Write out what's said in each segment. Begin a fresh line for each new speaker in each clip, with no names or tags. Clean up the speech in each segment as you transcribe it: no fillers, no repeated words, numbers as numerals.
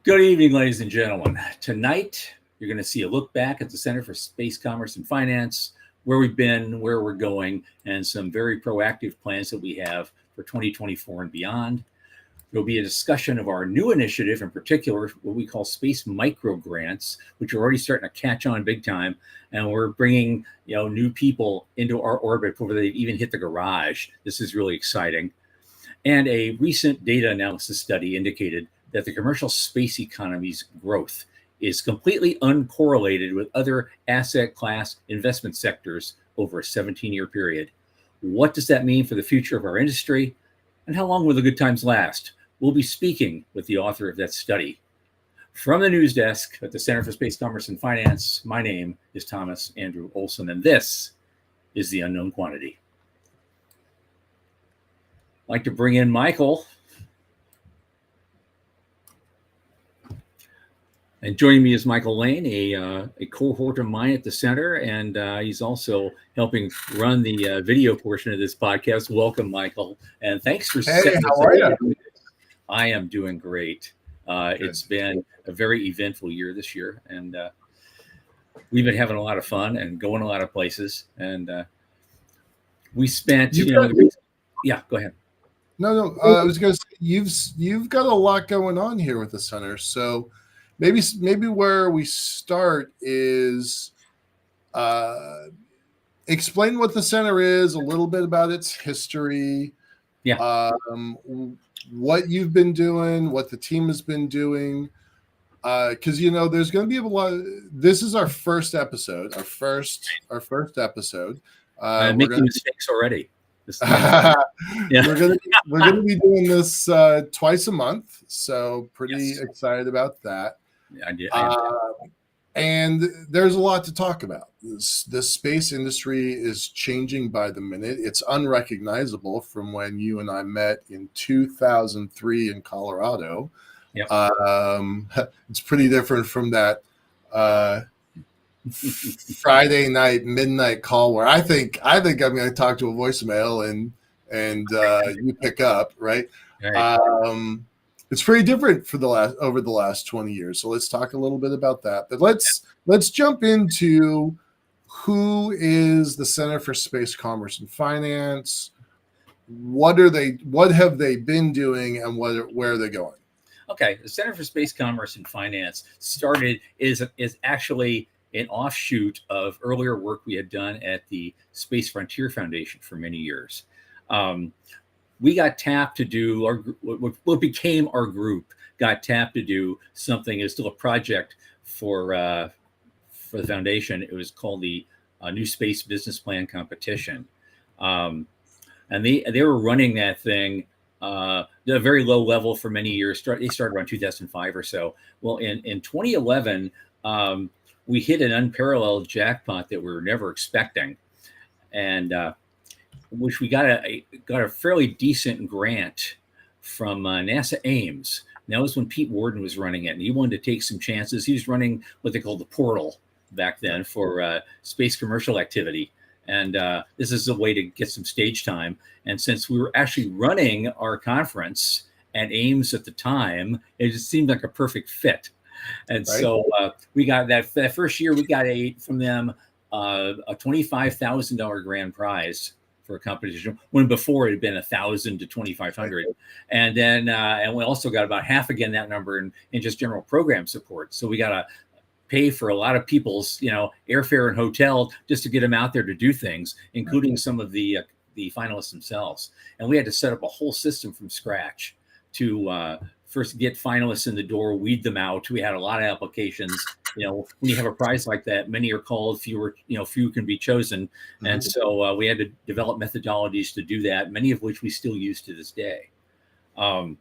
Good evening, ladies and gentlemen. Tonight, you're going to see a look back at the Center for Space Commerce and Finance, where we've been, where we're going, and some very proactive plans that we have for 2024 and beyond. There'll be a discussion of our new initiative, in particular, what we call space micro grants, which are already starting to catch on big time. And we're bringing, new people into our orbit before they even hit the garage. This is really exciting. And a recent data analysis study indicated that the commercial space economy's growth is completely uncorrelated with other asset class investment sectors over a 17-year period. What does that mean for the future of our industry? And how long will the good times last? We'll be speaking with the author of that study. From the news desk at the Center for Space Commerce and Finance, my name is Thomas Andrew Olson, and this is The Unknown Quantity. I'd like to bring in Michael. And joining me is Michael Lane, a cohort of mine at the center, and he's also helping run the video portion of this podcast. Welcome, Michael, and thanks for
setting this up. How are you?
I am doing great. It's been a very eventful year this year, and we've been having a lot of fun and going a lot of places. And we spent, yeah, go ahead.
No, I was going to say you've got a lot going on here with the center, so. Maybe where we start is explain what the center is, a little bit about its history, what you've been doing, what the team has been doing, because there's going to be a lot. This is our first episode, our first episode.
Making mistakes already.
We're gonna be doing this twice a month, so pretty excited about that. And there's a lot to talk about. The space industry is changing by the minute. It's unrecognizable from when you and I met in 2003 in Colorado. It's pretty different from that Friday night midnight call where I think I'm going to talk to a voicemail and you pick up, right? It's pretty different for over the last 20 years. So let's talk a little bit about that. But let's jump into who is the Center for Space Commerce and Finance. What have they been doing, and where are they going?
Okay, the Center for Space Commerce and Finance is actually an offshoot of earlier work we had done at the Space Frontier Foundation for many years. We got tapped to do what became our group. Got tapped to do something. It was still a project for the foundation. It was called the New Space Business Plan Competition, and they were running that thing at a very low level for many years. They started around 2005 or so. Well, in 2011, we hit an unparalleled jackpot that we were never expecting, and which we got a fairly decent grant from NASA Ames. And that was when Pete Worden was running it, and he wanted to take some chances. He was running what they called the portal back then for space commercial activity. And this is a way to get some stage time. And since we were actually running our conference at Ames at the time, it just seemed like a perfect fit. And so we got that first year, we got from them a $25,000 grand prize for a competition, when before it had been $1,000 to $2,500. And then and we also got about half again that number in just general program support. So we got to pay for a lot of people's airfare and hotel just to get them out there to do things, including some of the finalists themselves. And we had to set up a whole system from scratch to first get finalists in the door, weed them out. We had a lot of applications. When you have a prize like that, many are called, few can be chosen. Mm-hmm. And so we had to develop methodologies to do that, many of which we still use to this day. Go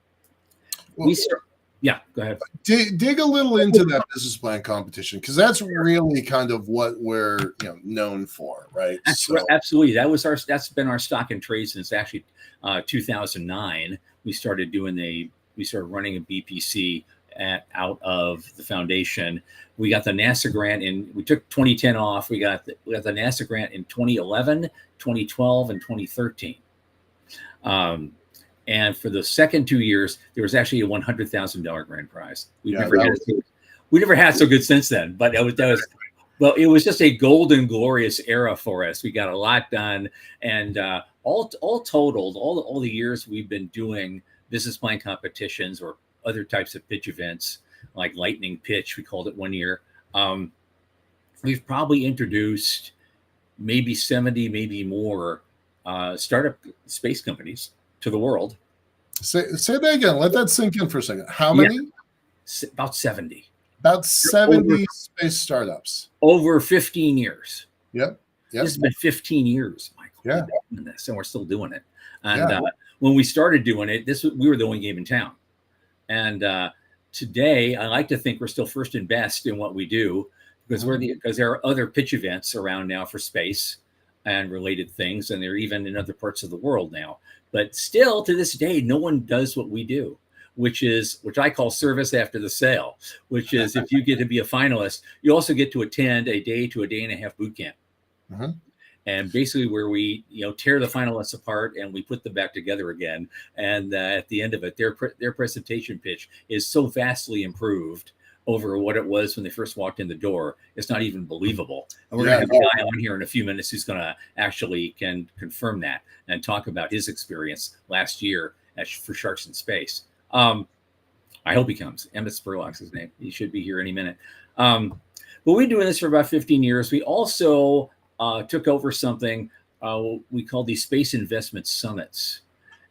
ahead.
Dig a little into that business plan competition, because that's really kind of what we're known for, right?
Absolutely. That's been our stock and trade since actually 2009. We started running a BPC out of the foundation. We got the NASA grant we took 2010 off. We got the NASA grant in 2011, 2012, and 2013. And for the second 2 years, there was actually a $100,000 grand prize.
Yeah,
We never had so good since then, but well, it was just a golden, glorious era for us. We got a lot done, and all totaled, all the years we've been doing business plan competitions or other types of pitch events, like lightning pitch, we called it one year. We've probably introduced maybe 70, maybe more startup space companies to the world.
Say that again. Let that sink in for a second. How many?
About 70.
About 70 space startups.
Over 15 years.
Yep.
This has been 15 years, Michael.
Yeah.
We've been doing this, and we're still doing it. And when we started doing it, we were the only game in town. And today, I like to think we're still first and best in what we do, because because there are other pitch events around now for space and related things, and they're even in other parts of the world now. But still, to this day, no one does what we do, which I call service after the sale, which is if you get to be a finalist, you also get to attend a day to a day and a half boot camp. And basically where we, tear the finalists apart and we put them back together again. And at the end of it, their presentation pitch is so vastly improved over what it was when they first walked in the door. It's not even believable. And we're going to have a guy on here in a few minutes who's going to actually can confirm that and talk about his experience last year for Sharks in Space. I hope he comes. Emmett Spurlock's his name. He should be here any minute. But we've been doing this for about 15 years. We also took over something we call these Space Investment Summits.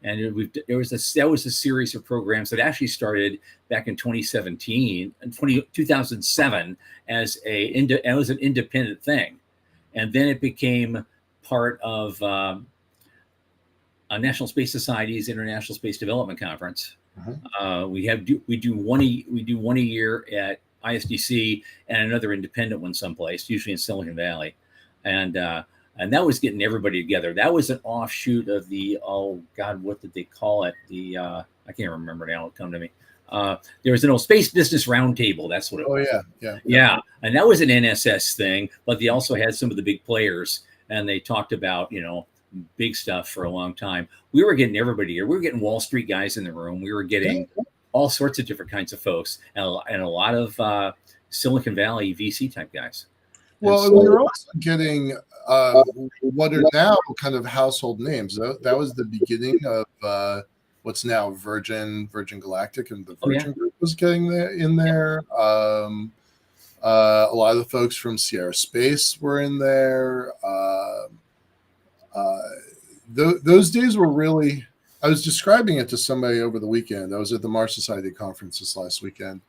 And that was a series of programs that actually started back in 2017 and 2007 as it was an independent thing. And then it became part of National Space Society's International Space Development Conference. We do one a year at ISDC and another independent one someplace, usually in Silicon Valley. And that was getting everybody together. That was an offshoot of what did they call it? I can't remember now. It'll come to me. There was an old Space Business Roundtable. That's what it was. Yeah. And that was an NSS thing, but they also had some of the big players, and they talked about, big stuff for a long time. We were getting everybody here. We were getting Wall Street guys in the room. We were getting all sorts of different kinds of folks, and a lot of Silicon Valley VC type guys.
Well, we were also getting what are now kind of household names. That was the beginning of what's now Virgin Galactic, and the Virgin Group was getting in there. A lot of the folks from Sierra Space were in there. Those days were really. I was describing it to somebody over the weekend. I was at the Mars Society conference this last weekend,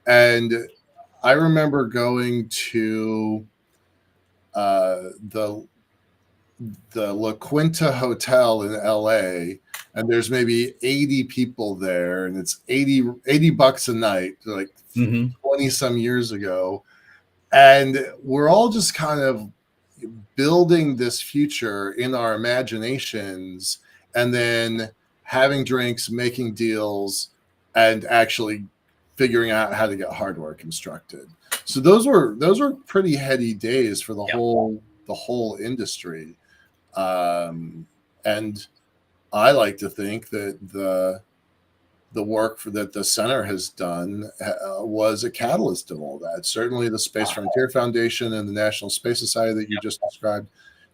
and I remember going to the La Quinta Hotel in LA, and there's maybe 80 people there, and it's $80 a night, like 20 some years ago. And we're all just kind of building this future in our imaginations, and then having drinks, making deals, and actually figuring out how to get hardware constructed. So those were pretty heady days for the whole industry. And I like to think that the work that the center has done was a catalyst of all that. Certainly the Space Frontier Foundation and the National Space Society that you just described,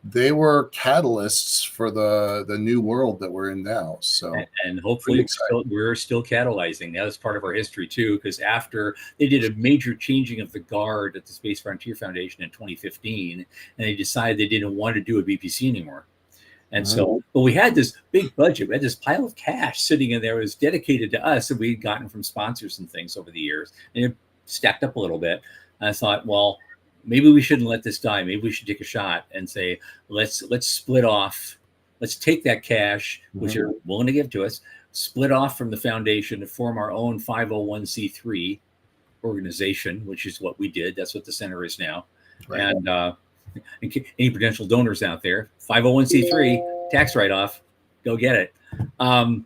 they were catalysts for the new world that we're in now. So,
and hopefully we're still catalyzing. That was part of our history too, because after they did a major changing of the guard at the Space Frontier Foundation in 2015, and they decided they didn't want to do a BPC anymore. And so, but we had this big budget. We had this pile of cash sitting in there. It was dedicated to us that we'd gotten from sponsors and things over the years, and it stacked up a little bit. And I thought, well, maybe we shouldn't let this die. Maybe we should take a shot and say, let's split off. Let's take that cash, which you're willing to give to us, split off from the foundation to form our own 501c3 organization, which is what we did. That's what the center is now. Right. And any potential donors out there, 501c3 tax write-off, go get it. But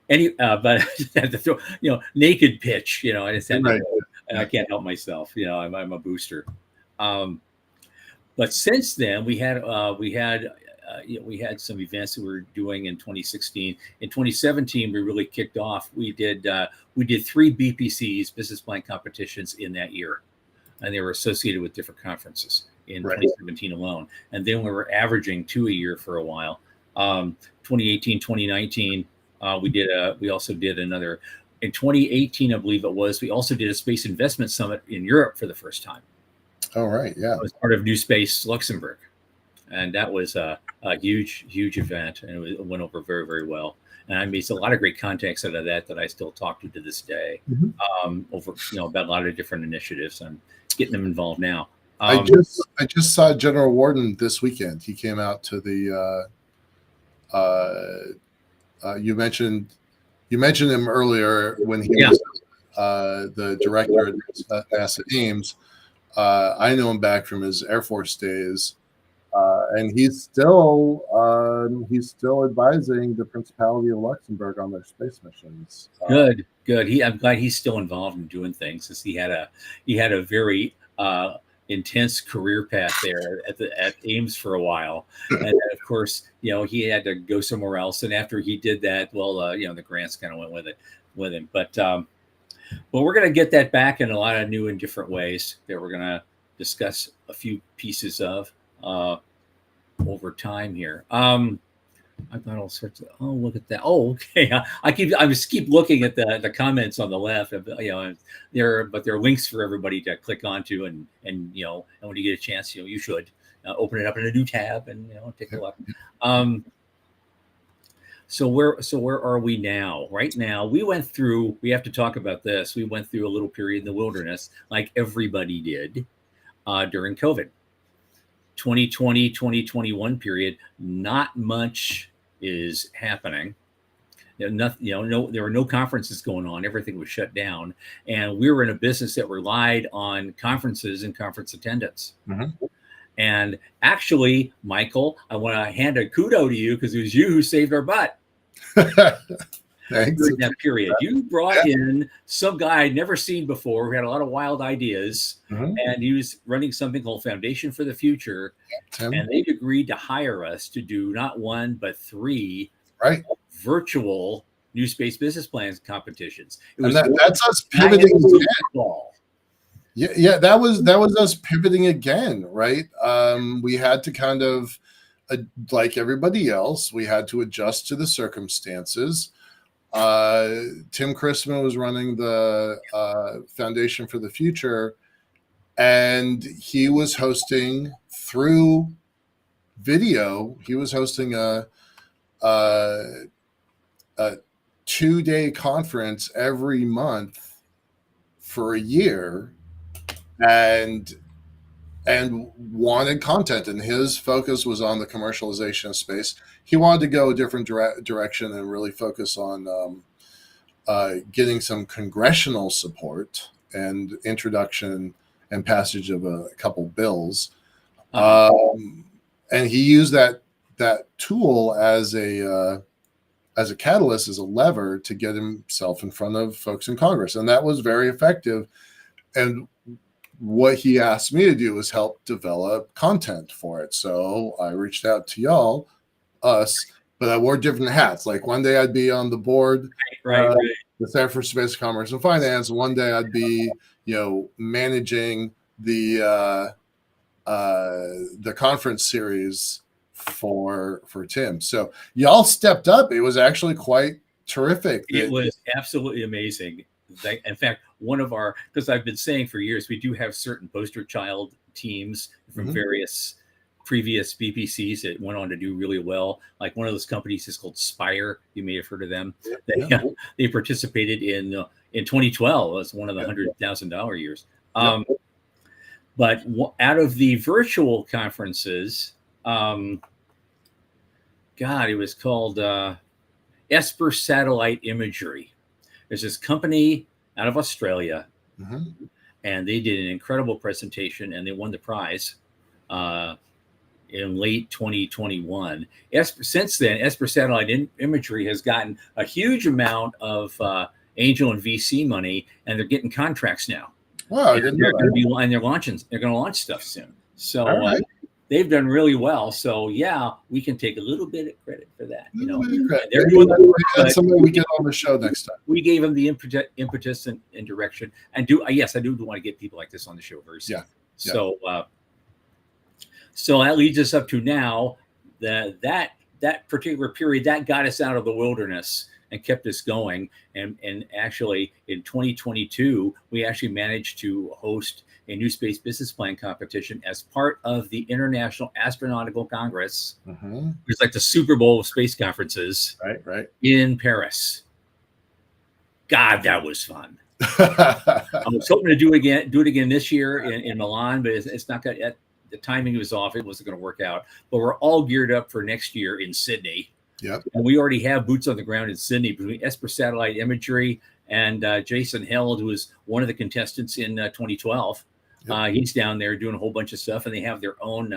I had to throw, naked pitch, I just had to, I can't help myself, I'm a booster. But since then we had we had some events that we were doing in 2016. In 2017, we really kicked off. We did 3 BPCs, business plan competitions, in that year, and they were associated with different conferences in 2017 alone. And then we were averaging 2 a year for a while. 2018, 2019, we also did another. In 2018, I believe it was, we also did a space investment summit in Europe for the first time.
Oh, right. Yeah.
It was part of New Space Luxembourg. And that was a huge, huge event. And it went over very, very well. And I made a lot of great contacts out of that I still talk to this day, over, about a lot of different initiatives. I'm getting them involved now.
I just saw General Warden this weekend. He came out to the, you mentioned him earlier when he was the director at NASA Ames. I know him back from his Air Force days, and he's still advising the Principality of Luxembourg on their space missions.
Good. I'm glad he's still involved in doing things, since he had a very intense career path there at Ames for a while, and then, of course, he had to go somewhere else. And after he did that, well, the grants kind of went with him. But we're going to get that back in a lot of new and different ways that we're going to discuss a few pieces of over time here. I've got all sorts of. Oh, look at that! Oh, okay. I just keep looking at the comments on the left. There are links for everybody to click onto, and when you get a chance, you should open it up in a new tab and take a look. So where are we now? Right now, we have to talk about this. We went through a little period in the wilderness, like everybody did during COVID. 2020, 2021 period, not much is happening. There were no conferences going on. Everything was shut down, and we were in a business that relied on conferences and conference attendance.
Mm-hmm.
And actually, Michael, I want to hand a kudo to you, because it was you who saved our butt.
Thanks.
During that period, you brought in some guy I'd never seen before, who had a lot of wild ideas, and he was running something called Foundation for the Future, and they'd agreed to hire us to do not 1 but 3 virtual New Space Business Plans competitions. It was
that's us pivoting again. Yeah, that was us pivoting again, right? We had to kind of, like everybody else, we had to adjust to the circumstances. Tim Christman was running the Foundation for the Future, and he was hosting through video. He was hosting a 2-day conference every month for a year, and wanted content, and his focus was on the commercialization of space. He wanted to go a different direction and really focus on getting some congressional support and introduction and passage of a couple bills. And he used that tool as a catalyst, as a lever to get himself in front of folks in Congress. And that was very effective. And what he asked me to do was help develop content for it. So I reached out to us, but I wore different hats. Like one day I'd be on the board, the Center for Space Commerce and Finance. One day I'd be, managing the conference series for Tim. So y'all stepped up. It was actually quite terrific.
It was absolutely amazing. In fact, because I've been saying for years, we do have certain poster child teams from various previous BPCs that went on to do really well. Like one of those companies is called Spire. You may have heard of them. They participated in 2012 as one of the $100,000 years. But out of the virtual conferences, it was called Esper Satellite Imagery. There's this company out of Australia, and they did an incredible presentation, and they won the prize in late 2021. Since then, Esper Satellite Imagery has gotten a huge amount of angel and VC money, and they're getting contracts now.
Wow,
they're going to launch stuff soon. So they've done really well. So yeah, we can take a little bit of credit for that. You know,
they're doing the work. Somebody we get on the show next time.
We gave them the impetus and direction, and yes, I do want to get people like this on the show very soon.
Yeah.
So so that leads us up to now that particular period that got us out of the wilderness and kept us going. And actually in 2022, we actually managed to host a new space business plan competition as part of the International Astronautical Congress. It's like the Super Bowl of space conferences,
right
in Paris. God, that was fun. I was hoping to do it again this year in Milan, but it's not going to. The timing was off. It wasn't going to work out. But we're all geared up for next year in Sydney.
Yep.
And we already have boots on the ground in Sydney between Esper Satellite Imagery and Jason Held, who was one of the contestants in 2012. Yep. He's down there doing a whole bunch of stuff, and they have their own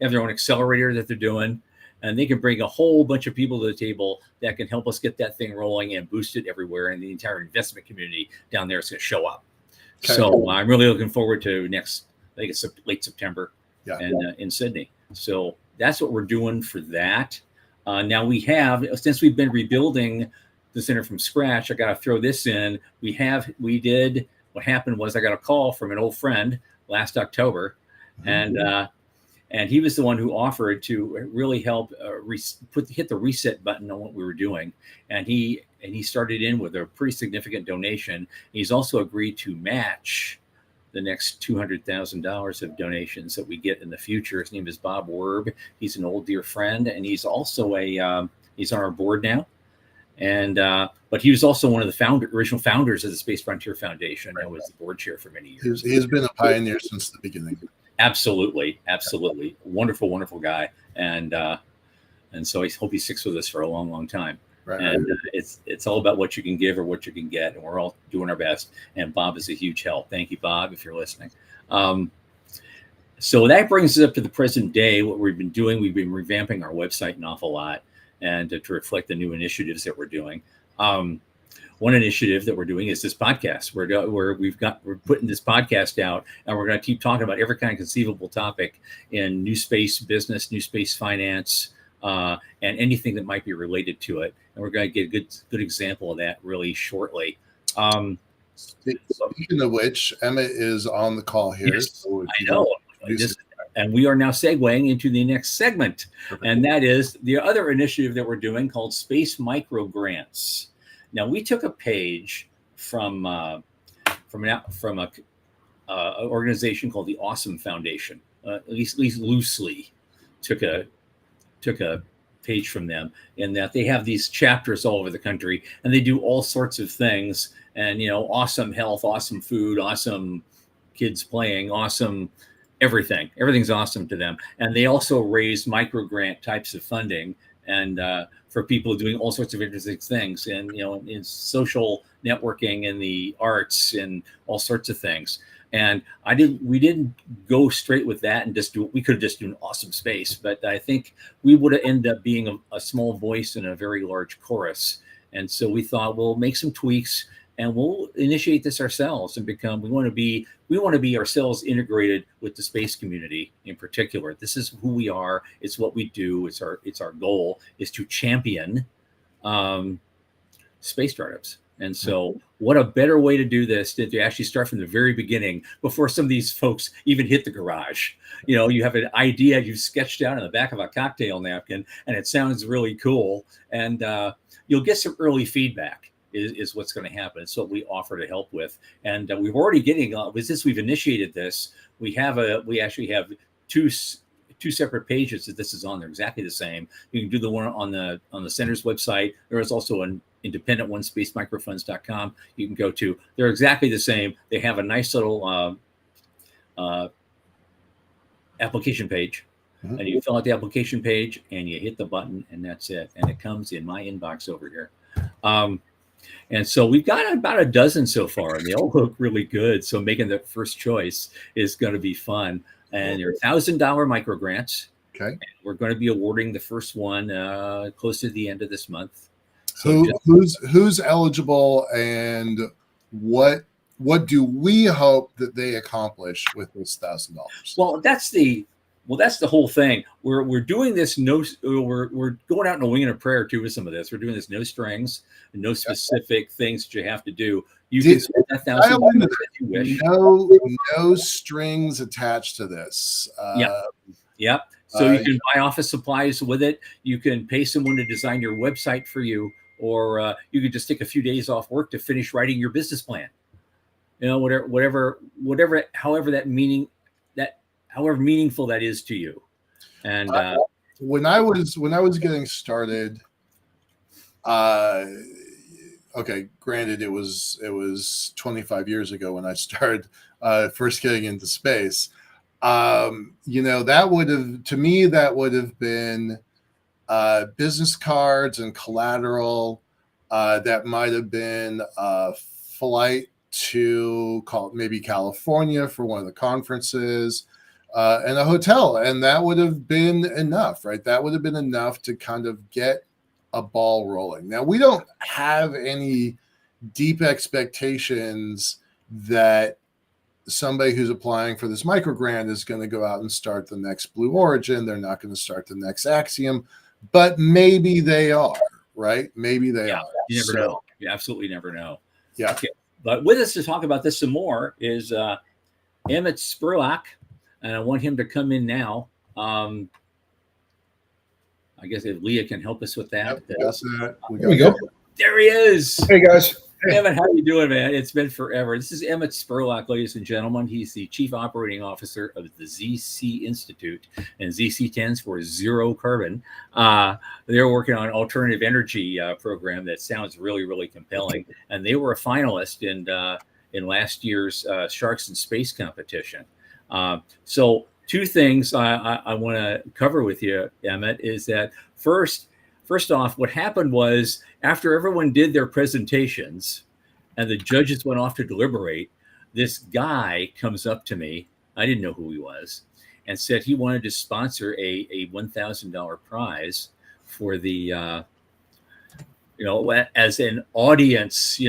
accelerator that they're doing, and they can bring a whole bunch of people to the table that can help us get that thing rolling and boost it everywhere. And the entire investment community down there is going to show up. Okay. So I'm really looking forward to I think it's late September. And in Sydney. So that's what we're doing for that. Now we have, since we've been rebuilding the center from scratch, I got to throw this in. What happened was I got a call from an old friend last October, and he was the one who offered to really help hit the reset button on what we were doing. And he started in with a pretty significant donation. He's also agreed to match the next $200,000 of donations that we get in the future. His name is Bob Werb. He's an old dear friend, and he's also he's on our board now. And but he was also one of the original founders of the Space Frontier Foundation. I was the board chair for many years.
He has been a pioneer since the beginning.
Absolutely. Wonderful, wonderful guy. And so I hope he sticks with us for a long, long time. Right. And it's all about what you can give or what you can get, and we're all doing our best. And Bob is a huge help. Thank you, Bob, if you're listening. So that brings us up to the present day. What we've been doing, we've been revamping our website an awful lot, and to reflect the new initiatives that we're doing. One initiative that we're doing is this podcast. We're putting this podcast out, and we're going to keep talking about every kind of conceivable topic in new space business, new space finance, and anything that might be related to it. And we're going to get a good example of that really shortly.
Speaking of which, Emma is on the call here.
Yes, so I know. And we are now segueing into the next segment. Perfect. And that is the other initiative that we're doing called Space Micro Grants. Now, we took a page from an organization called the Awesome Foundation. At least loosely took a page from them, in that they have these chapters all over the country, and they do all sorts of things. And awesome health, awesome food, awesome kids playing, awesome everything. Everything's awesome to them. And they also raise micro grant types of funding, and for people doing all sorts of interesting things, and in social networking and the arts and all sorts of things. And we didn't go straight with that and we could have just done awesome space, but I think we would have ended up being a small voice in a very large chorus. And so we thought we'll make some tweaks, and we'll initiate this ourselves and we want to be ourselves integrated with the space community in particular. This is who we are. It's what we do. It's our goal is to champion space startups. And so what a better way to do this than to actually start from the very beginning, before some of these folks even hit the garage. You have an idea you've sketched out on the back of a cocktail napkin, and it sounds really cool. And you'll get some early feedback is what's going to happen. It's what we offer to help with. And we've already we've initiated this. We actually have two separate pages that this is on. They're exactly the same. You can do the one on the center's website. There is also an independent one, spacemicrofunds.com. You can go to. They're exactly the same. They have a nice little application page. And you fill out the application page and you hit the button, and that's it. And it comes in my inbox over here. And so we've got about a dozen so far, and they all look really good. So making the first choice is going to be fun. And they're $1,000 micro grants.
Okay.
And we're going to be awarding the first one close to the end of this month.
So who's eligible, and what do we hope that they accomplish with this $1,000?
Well, that's the Well, that's the whole thing. We're doing this we're going out and winging a prayer too with some of this. We're doing this no strings, no specific things that you have to do. You can spend $1,000 if you wish.
No strings attached to this.
Yep. So you can buy office supplies with it. You can pay someone to design your website for you, or you could just take a few days off work to finish writing your business plan. However meaningful that is to you. And
when I was getting started, okay, granted it was 25 years ago when I started first getting into space. That would have been business cards and collateral. That might have been a flight to maybe California for one of the conferences, and a hotel, and that would have been enough, right? That would have been enough to kind of get a ball rolling. Now, we don't have any deep expectations that somebody who's applying for this micro grant is going to go out and start the next Blue Origin. They're not going to start the next Axiom, but maybe they are, right? Maybe they are.
You never know. You absolutely never know.
Yeah.
Okay. But with us to talk about this some more is Emmett Spurlock, and I want him to come in now. I guess if Leah can help us with that.
There
we go.
There he is.
Hey, guys.
Hey. Emmett, how you doing, man? It's been forever. This is Emmett Spurlock, ladies and gentlemen. He's the Chief Operating Officer of the ZC Institute, and ZC stands for Zero Carbon. They're working on an alternative energy program that sounds really, really compelling, and they were a finalist in last year's Sharks in Space competition. So two things I want to cover with you, Emmett, is that first off, what happened was after everyone did their presentations and the judges went off to deliberate, this guy comes up to me, I didn't know who he was, and said he wanted to sponsor a $1,000 prize for the, as an audience,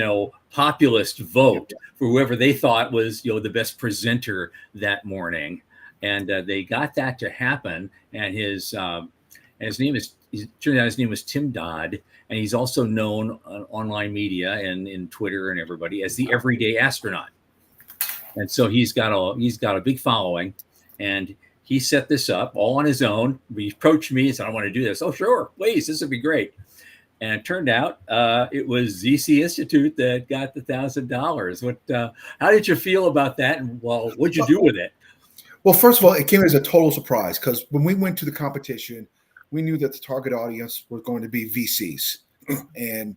populist vote for whoever they thought was, the best presenter that morning. And they got that to happen. And his name was Tim Dodd, and he's also known on online media and in Twitter and everybody as the Everyday Astronaut. And so he's got a big following, and he set this up all on his own. He approached me and said, "I want to do this." "Oh, sure, please, this would be great." And it turned out it was ZC Institute that got the $1,000. How did you feel about that? And what'd you do with it?
Well, first of all, it came as a total surprise because when we went to the competition, we knew that the target audience was going to be VCs and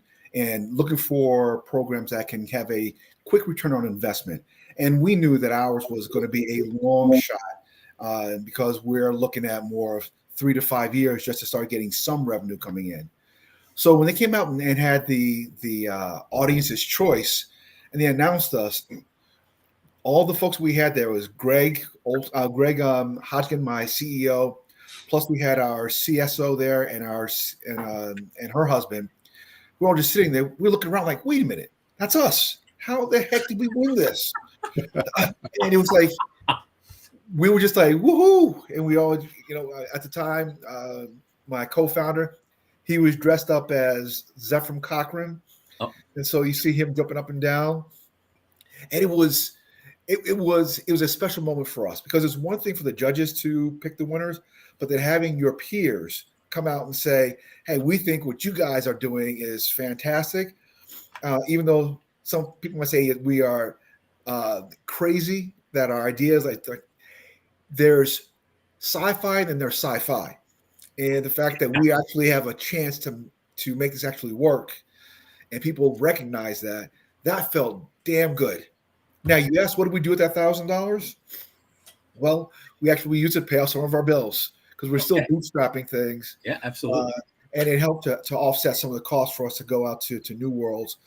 looking for programs that can have a quick return on investment. And we knew that ours was going to be a long shot because we're looking at more of 3 to 5 years just to start getting some revenue coming in. So when they came out and had the audience's choice, and they announced us, all the folks we had there was Greg Hodgkin, my CEO. Plus, we had our CSO there and her husband. We were all just sitting there. We were looking around like, wait a minute, that's us. How the heck did we win this? And it was like, we were just like, woohoo. And we all, at the time, my co-founder, he was dressed up as Zephram Cochrane. Oh. And so you see him jumping up and down. And it was a special moment for us because it's one thing for the judges to pick the winners, but then having your peers come out and say, "Hey, we think what you guys are doing is fantastic," even though some people might say we are crazy, that our ideas like there's sci-fi and there's sci-fi, and the fact that we actually have a chance to make this actually work, and people recognize that felt damn good. Now, you asked, what do we do with that $1,000? Well, we used it to pay off some of our bills because we're still bootstrapping things.
Yeah, absolutely.
And it helped to offset some of the costs for us to go out to new worlds.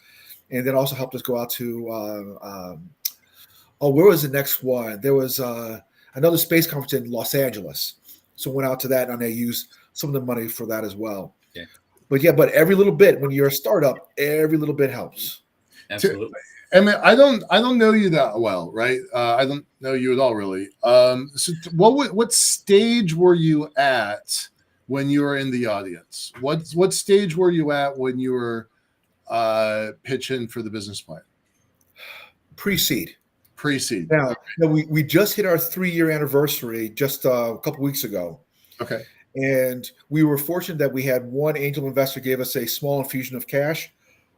And then also helped us go out to, where was the next one? There was another space conference in Los Angeles. So went out to that, and they used some of the money for that as well. Yeah. But every little bit, when you're a startup, every little bit helps.
Absolutely.
I mean, I don't know you that well, right? I don't know you at all, really. So what stage were you at when you were in the audience? What stage were you at when you were pitching for the business plan?
Pre-seed.
Pre-seed.
Now, we just hit our 3-year anniversary just a couple weeks ago.
Okay.
And we were fortunate that we had one angel investor gave us a small infusion of cash,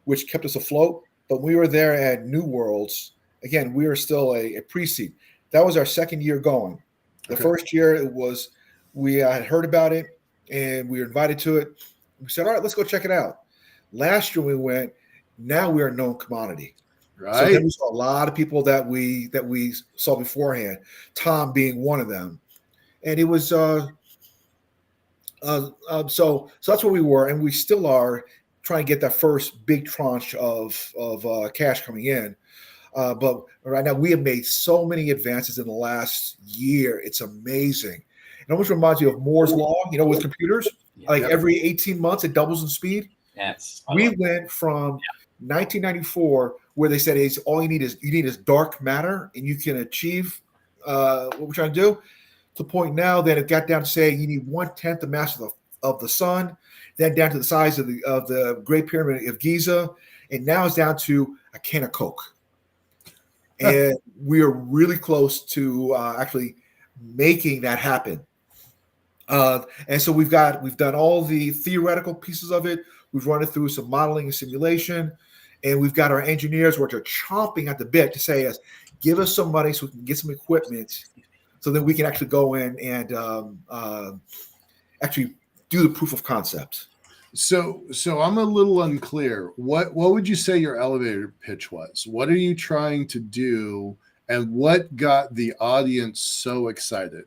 which kept us afloat. But we were there at New Worlds. Again, we were still a pre-seed. That was our second year going. The first year it was, we had heard about it and we were invited to it. We said, all right, let's go check it out. Last year we went, now we're a known commodity.
Right.
So then we saw a lot of people that we saw beforehand, Tom being one of them. And it was so that's where we were, and we still are trying to get that first big tranche of cash coming in. But right now we have made so many advances in the last year. It's amazing. It almost reminds you of Moore's Law, with computers. Like every 18 months, it doubles in speed.
Yes.
We went from 1994, where they said is all you need is dark matter, and you can achieve what we're trying to do, to the point now that it got down to saying you need 1/10 the mass of the sun, then down to the size of the Great Pyramid of Giza, and now it's down to a can of Coke. And we are really close to actually making that happen. And so we've done all the theoretical pieces of it. We've run it through some modeling and simulation, and we've got our engineers which are chomping at the bit to say, give us some money so we can get some equipment, so that we can actually go in and actually do the proof of concept.
So I'm a little unclear. What would you say your elevator pitch was? What are you trying to do, and what got the audience so excited?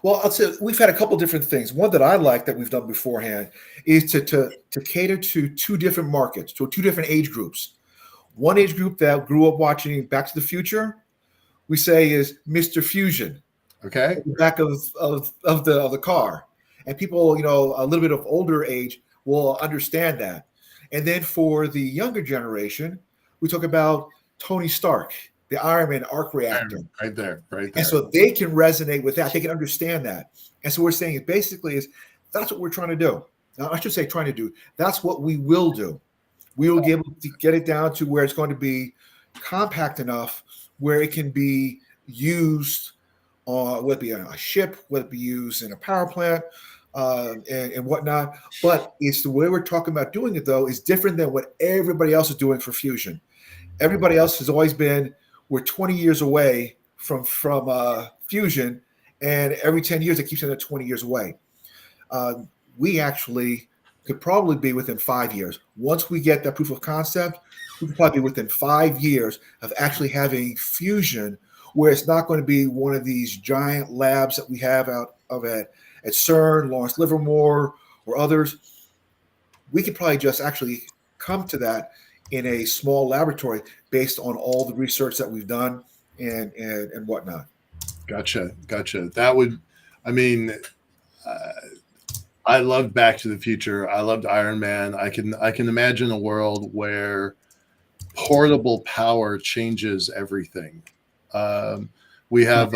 Well, I'll say we've had a couple different things. One that I like that we've done beforehand is to cater to two different markets, to two different age groups. One age group that grew up watching Back to the Future, we say is Mr. Fusion.
Okay.
At the back of the car. And people, a little bit of older age will understand that. And then for the younger generation, we talk about Tony Stark, the Iron Man arc reactor.
Right there.
And so they can resonate with that. They can understand that. And so we're saying it basically is that's what we're trying to do. Now, I should say trying to do. That's what we will do. We will be able to get it down to where it's going to be compact enough where it can be used on, whether it be on a ship, whether it be used in a power plant, and whatnot. But it's the way we're talking about doing it, though, is different than what everybody else is doing for fusion. Everybody else has always been, we're 20 years away from fusion, and every 10 years it keeps saying 20 years away. We actually could probably be within 5 years. Once we get that proof of concept, we could probably be within 5 years of actually having fusion, where it's not going to be one of these giant labs that we have out of at CERN, Lawrence Livermore, or others. We could probably just actually come to that in a small laboratory based on all the research that we've done and whatnot.
Gotcha. That would, I loved Back to the Future. I loved Iron Man. I can imagine a world where portable power changes everything. We have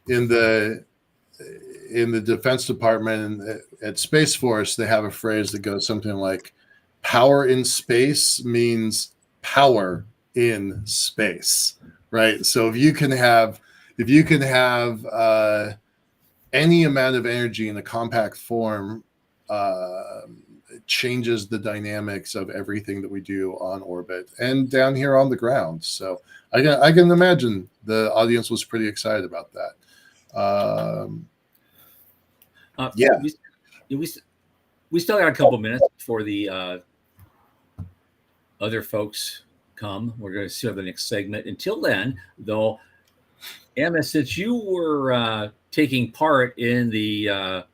in the Defense Department at Space Force, they have a phrase that goes something like, "Power in space means power in space," right? So if you can have any amount of energy in a compact form, it changes the dynamics of everything that we do on orbit and down here on the ground. So I can imagine the audience was pretty excited about that. Yeah.
We still got a couple minutes before the other folks come. We're going to see the next segment. Until then, though, Emma, since you were taking part in the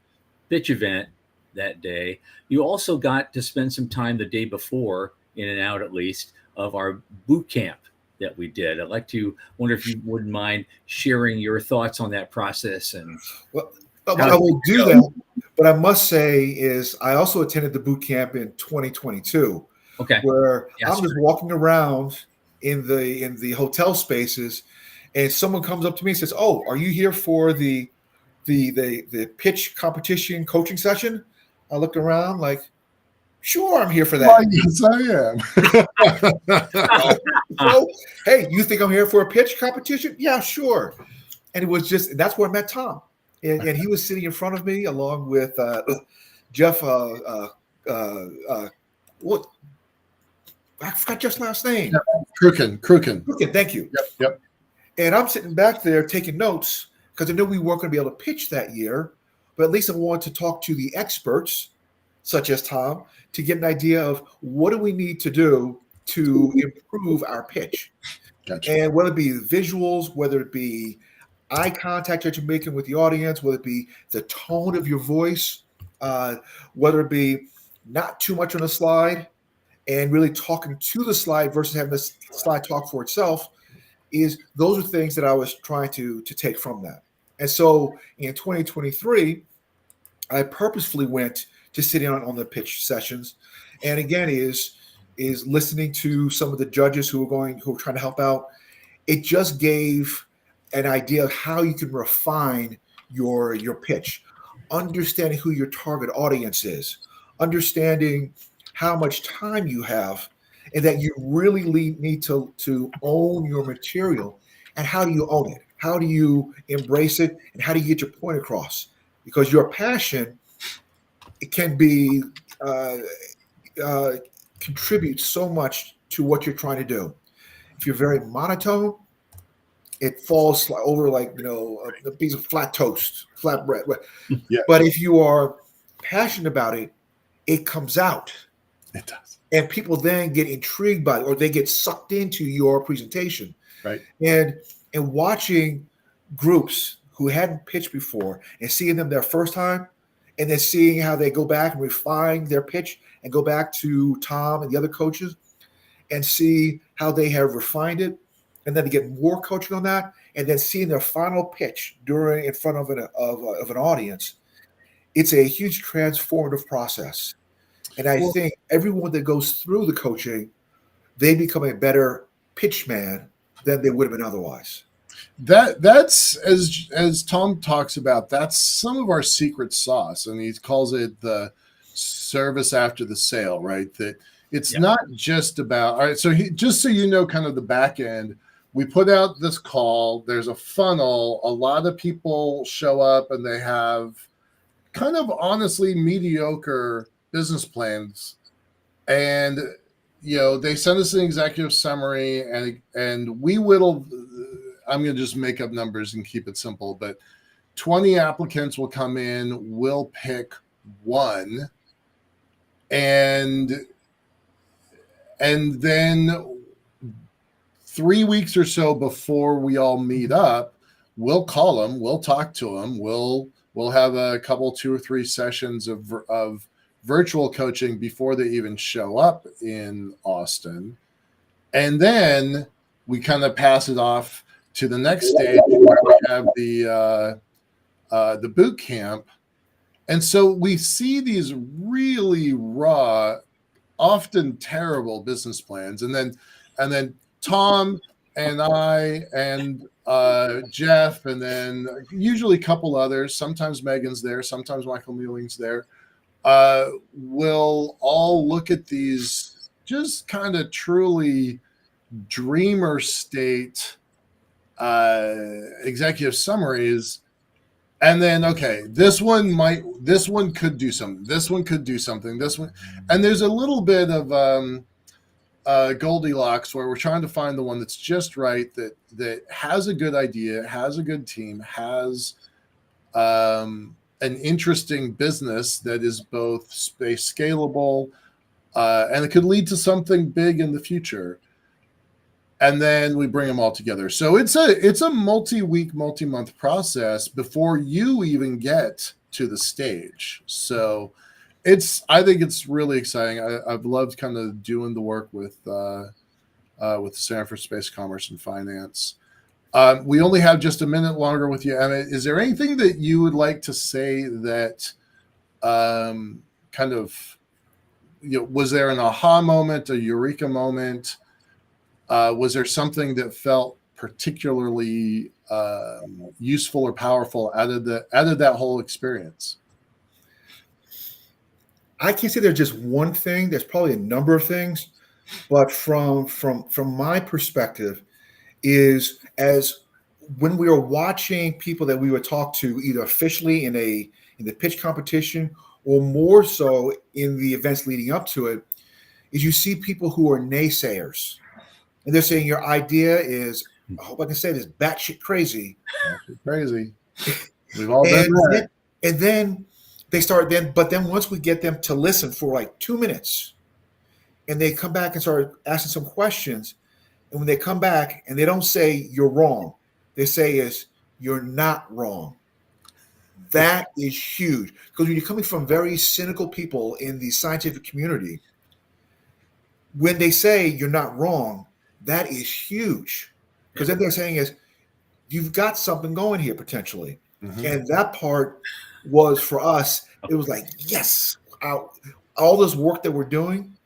pitch event that day, you also got to spend some time the day before, in and out at least, of our boot camp that we did. I'd like to wonder if you wouldn't mind sharing your thoughts on that process. And
well, I will do that. But I must say is I also attended the boot camp in 2022.
Okay.
where
Yes,
I'm just walking around in the hotel spaces, and someone comes up to me and says, "Oh, are you here for the pitch competition coaching session?" I looked around like, "Sure, I'm here for that."
Yes, I am.
So, hey, you think I'm here for a pitch competition? Yeah, sure. And it was just, that's where I met Tom. And he was sitting in front of me along with Jeff. What? I forgot Jeff's last name.
Kruken.
Thank you.
Yep.
And I'm sitting back there taking notes because I knew we weren't going to be able to pitch that year, but at least I wanted to talk to the experts, such as Tom, to get an idea of what do we need to do to improve our pitch.
Gotcha.
And whether it be visuals, whether it be eye contact that you're making with the audience, whether it be the tone of your voice, whether it be not too much on the slide and really talking to the slide versus having the slide talk for itself, those are things that I was trying to take from that. And so in 2023, I purposefully went to sit in on the pitch sessions, and again is listening to some of the judges who are trying to help out. It just gave an idea of how you can refine your pitch, understanding who your target audience is, understanding how much time you have, and that you really need to own your material. And how do you own it? How do you embrace it? And how do you get your point across? Because your passion, it can be contribute so much to what you're trying to do. If you're very monotone, it falls over like a piece of flat toast, flat bread.
Yeah.
But if you are passionate about it, it comes out.
It does.
And people then get intrigued by it, or they get sucked into your presentation.
Right.
And watching groups who hadn't pitched before and seeing them their first time, and then seeing how they go back and refine their pitch and go back to Tom and the other coaches and see how they have refined it, and then to get more coaching on that, and then seeing their final pitch in front of an audience, it's a huge transformative process. And I think everyone that goes through the coaching, they become a better pitch man than they would have been otherwise.
That's as Tom talks about, that's some of our secret sauce, and he calls it the service after the sale, right? That it's not just about, all right, so just so you know, kind of the back end, we put out this call, there's a funnel, a lot of people show up and they have kind of honestly mediocre business plans, and they send us an executive summary, and we whittle, I'm going to just make up numbers and keep it simple, but 20 applicants will come in, we'll pick one, and then 3 weeks or so before we all meet up, we'll call them, we'll talk to them, we'll have a couple, 2 or 3 sessions of virtual coaching before they even show up in Austin. And then we kind of pass it off to the next stage where we have the boot camp. And so we see these really raw, often terrible business plans. And then Tom and I and Jeff, and then usually a couple others, sometimes Megan's there, sometimes Michael Mealing's there, will all look at these just kind of truly dreamer state executive summaries, and then this one could do something, this one could do something, this one, and there's a little bit of Goldilocks where we're trying to find the one that's just right, that has a good idea, has a good team, has an interesting business that is both space scalable, and it could lead to something big in the future. And then we bring them all together. So it's a multi-week, multi-month process before you even get to the stage. So I think it's really exciting. I've loved kind of doing the work with the Center for Space Commerce and Finance. We only have just a minute longer with you, Emma. Is there anything that you would like to say that kind of was there an aha moment, a eureka moment? Was there something that felt particularly useful or powerful out of that whole experience?
I can't say there's just one thing. There's probably a number of things, but from my perspective, is as when we were watching people that we would talk to, either officially in the pitch competition or more so in the events leading up to it, is you see people who are naysayers, and they're saying your idea is, I hope I can say this, batshit crazy.
Crazy. We've all done that.
And then they start but then once we get them to listen for like 2 minutes, and they come back and start asking some questions, and when they come back and they don't say you're wrong, they say is you're not wrong. That is huge, because when you're coming from very cynical people in the scientific community, when they say you're not wrong, that is huge, because then they're saying is you've got something going here potentially. Mm-hmm. And that part was for us, it was like, yes, all this work that we're doing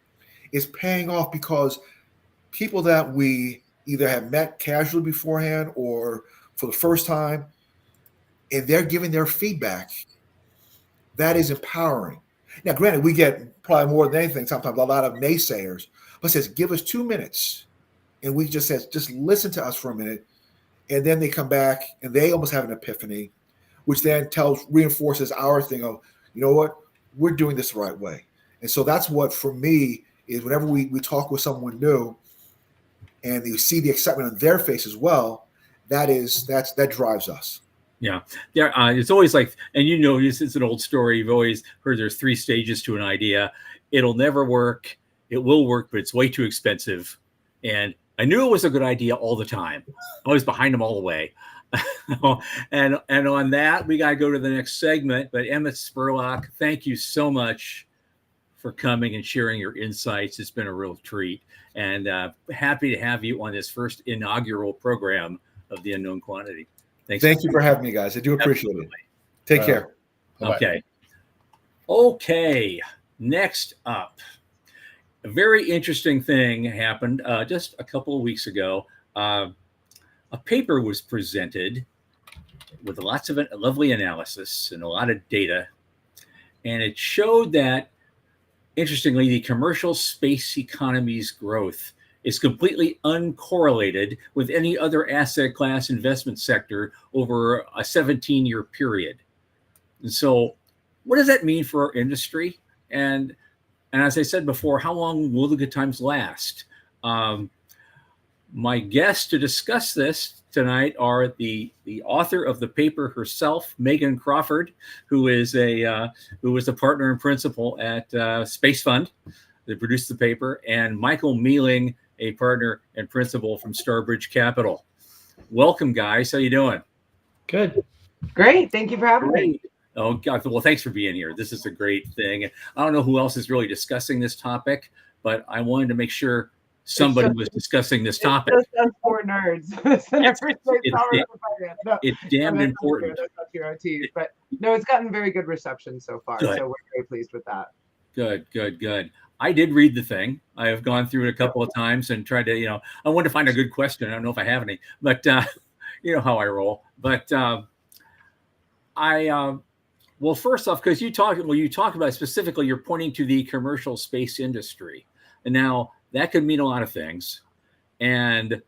is paying off, because people that we either have met casually beforehand or for the first time, and they're giving their feedback, that is empowering. Now, granted, we get probably more than anything, sometimes a lot of naysayers, but says, give us 2 minutes. And we just says, just listen to us for a minute. And then they come back and they almost have an epiphany, which then reinforces our thing of, you know what, we're doing this the right way. And so that's what, for me, is whenever we talk with someone new and you see the excitement on their face as well, that drives us.
Yeah. It's always like, and it's an old story. You've always heard there's 3 stages to an idea. It'll never work. It will work, but it's way too expensive. And I knew it was a good idea all the time. I was behind them all the way. and on that, we got to go to the next segment. But Emmett Spurlock, thank you so much for coming and sharing your insights. It's been a real treat, and happy to have you on this first inaugural program of The Unknown Quantity.
Thank you for having me, guys. I do appreciate it. Take care.
Bye-bye. Okay. Next up, a very interesting thing happened just a couple of weeks ago. A paper was presented with lots of lovely analysis and a lot of data. And it showed that, interestingly, the commercial space economy's growth is completely uncorrelated with any other asset class investment sector over a 17-year period. And so what does that mean for our industry? And as I said before, how long will the good times last? My guests to discuss this tonight are the author of the paper herself, Megan Crawford, who is a partner and principal at Space Fund that produced the paper, and Michael Mealing, a partner and principal from Starbridge Capital. Welcome, guys. How you doing?
Good. Great. Thank you for having me.
Oh, God. Well, thanks for being here. This is a great thing. I don't know who else is really discussing this topic, but I wanted to make sure somebody was discussing this topic.
It's just us 4 nerds.
It's damned important.
But no, it's gotten very good reception so far.
Good.
So we're very pleased with that.
Good. I did read the thing. I have gone through it a couple of times and tried to, I wanted to find a good question. I don't know if I have any, but you know how I roll. But well, first off, because you talk about specifically, you're pointing to the commercial space industry, and now that could mean a lot of things. And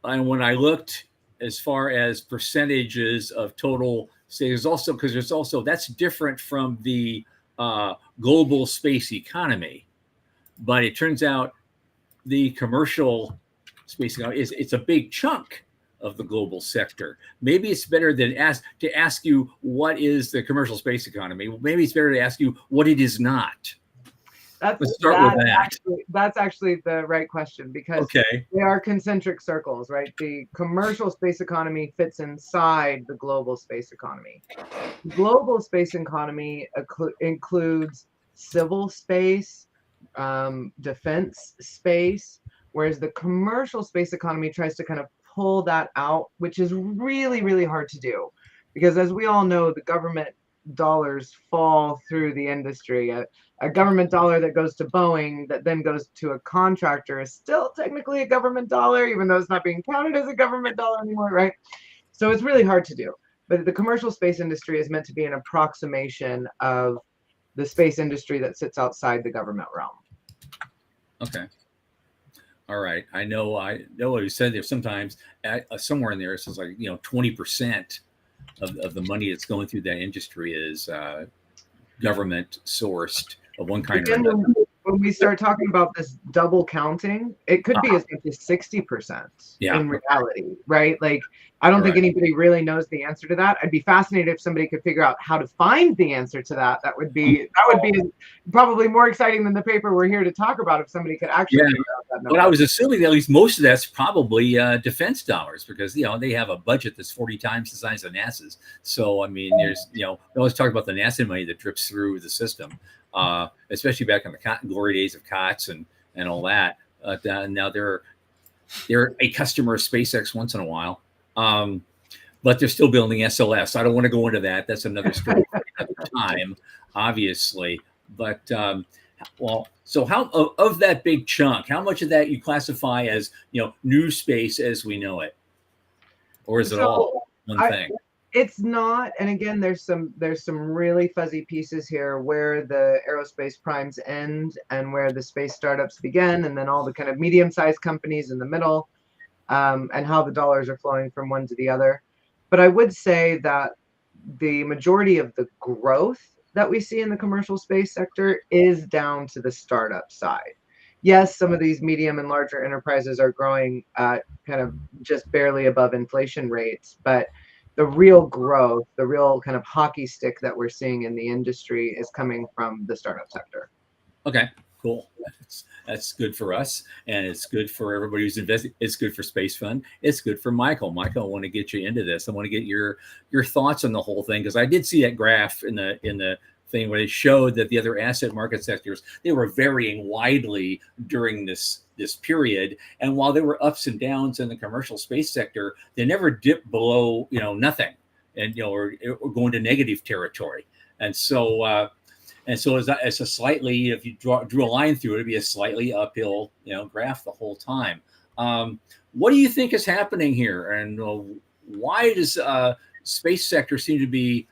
when I looked as far as percentages of total, there's also that's different from the global space economy. But it turns out the commercial space economy it's a big chunk of the global sector. Maybe it's better than to ask you what is the commercial space economy. Maybe it's better to ask you what it is not. Let's start with that.
That's actually the right question, because they are concentric circles, right? The commercial space economy fits inside the global space economy. The global space economy includes civil space, defense space, whereas the commercial space economy tries to kind of pull that out, which is really, really hard to do, because as we all know, the government dollars fall through the industry. A government dollar that goes to Boeing that then goes to a contractor is still technically a government dollar, even though it's not being counted as a government dollar anymore, right? So it's really hard to do. But the commercial space industry is meant to be an approximation of the space industry that sits outside the government realm.
Okay. All right. I know what you said there. Sometimes somewhere in there, it says like, 20% of the money that's going through that industry is government sourced of one kind or another.
When we start talking about this double counting, it could be as much as 60% in reality, right? Like, I don't think anybody really knows the answer to that. I'd be fascinated if somebody could figure out how to find the answer to that. That would be probably more exciting than the paper we're here to talk about, if somebody could actually figure out that number.
But I was assuming that at least most of that's probably defense dollars, because they have a budget that's 40 times the size of NASA's. So I mean, there's we always talk about the NASA money that drips through the system. Especially back in the glory days of COTS and all that. Now they're a customer of SpaceX once in a while, but they're still building SLS. I don't want to go into that. That's another story for another time, obviously. But so how of that big chunk, how much of that you classify as new space as we know it, or is it all one thing?
It's not, and again, there's some really fuzzy pieces here where the aerospace primes end and where the space startups begin, and then all the kind of medium-sized companies in the middle, and how the dollars are flowing from one to the other. But I would say that the majority of the growth that we see in the commercial space sector is down to the startup side. Yes, some of these medium and larger enterprises are growing at kind of just barely above inflation rates, but the real growth, the real kind of hockey stick that we're seeing in the industry is coming from the startup sector.
Okay, cool. That's good for us, and it's good for everybody who's investing. It's good for Space Fund. It's good for Michael. Michael, I want to get you into this. I want to get your thoughts on the whole thing, because I did see that graph in the thing where it showed that the other asset market sectors, they were varying widely during this period. And while there were ups and downs in the commercial space sector, they never dipped below, nothing, and, or go into negative territory. And so it's a slightly, if you drew a line through it, it'd be a slightly uphill, graph the whole time. What do you think is happening here? And why does space sector seem to be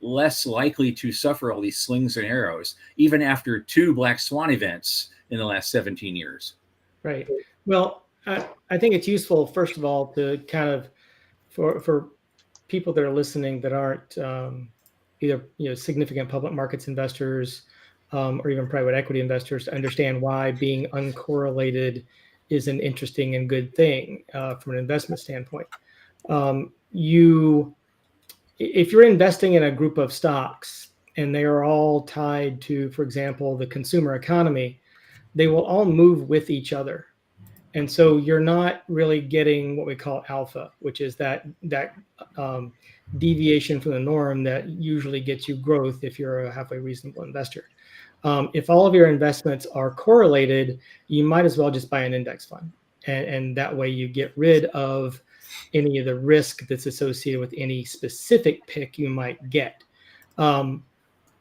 less likely to suffer all these slings and arrows, even after 2 black swan events in the last 17 years?
Right. Well, I think it's useful, first of all, to kind of, for people that are listening that aren't either significant public markets investors or even private equity investors, to understand why being uncorrelated is an interesting and good thing from an investment standpoint. If you're investing in a group of stocks and they are all tied to, for example, the consumer economy, they will all move with each other. And so you're not really getting what we call alpha, which is that deviation from the norm that usually gets you growth if you're a halfway reasonable investor. If all of your investments are correlated, you might as well just buy an index fund. And that way you get rid of any of the risk that's associated with any specific pick you might get.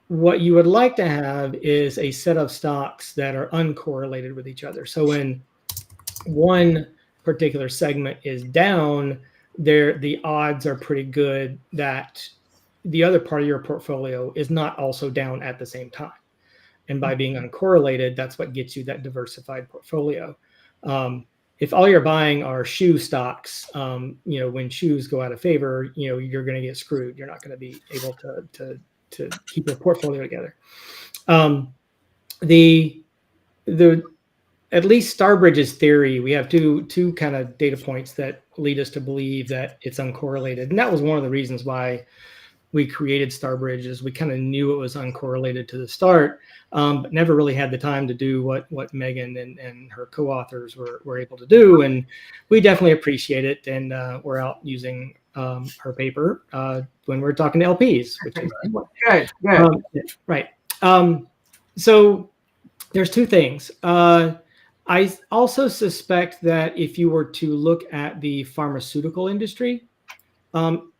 What you would like to have is a set of stocks that are uncorrelated with each other. So when one particular segment is down, the odds are pretty good that the other part of your portfolio is not also down at the same time. And by being uncorrelated, that's what gets you that diversified portfolio. If all you're buying are shoe stocks, when shoes go out of favor, you're going to get screwed. You're not going to be able to keep your portfolio together. At least Starbridge's theory, we have two kind of data points that lead us to believe that it's uncorrelated, and that was one of the reasons why we created Starbridge. Is we kind of knew it was uncorrelated to the start, but never really had the time to do what Megan and her co-authors were able to do, and we definitely appreciate it. And we're out using her paper when we're talking to LPs, which is
good.
Right. So there's two things. I also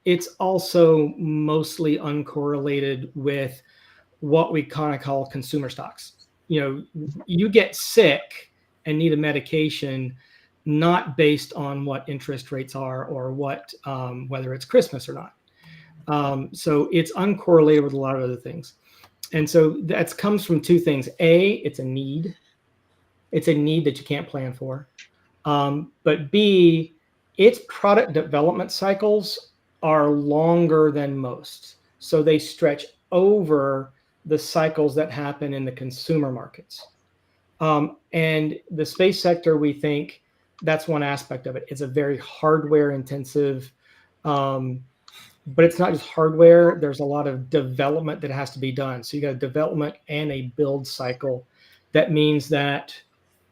it's also mostly uncorrelated with what we kind of call consumer stocks. You get sick and need a medication not based on what interest rates are or what whether it's Christmas or not. So it's uncorrelated with a lot of other things. And so that comes from two things. A, it's a need. It's a need that you can't plan for. But B, its product development cycles are longer than most. So they stretch over the cycles that happen in the consumer markets. And the space sector, we think that's one aspect of it. It's a very hardware intensive, but it's not just hardware. There's a lot of development that has to be done. So you got a development and a build cycle. That means that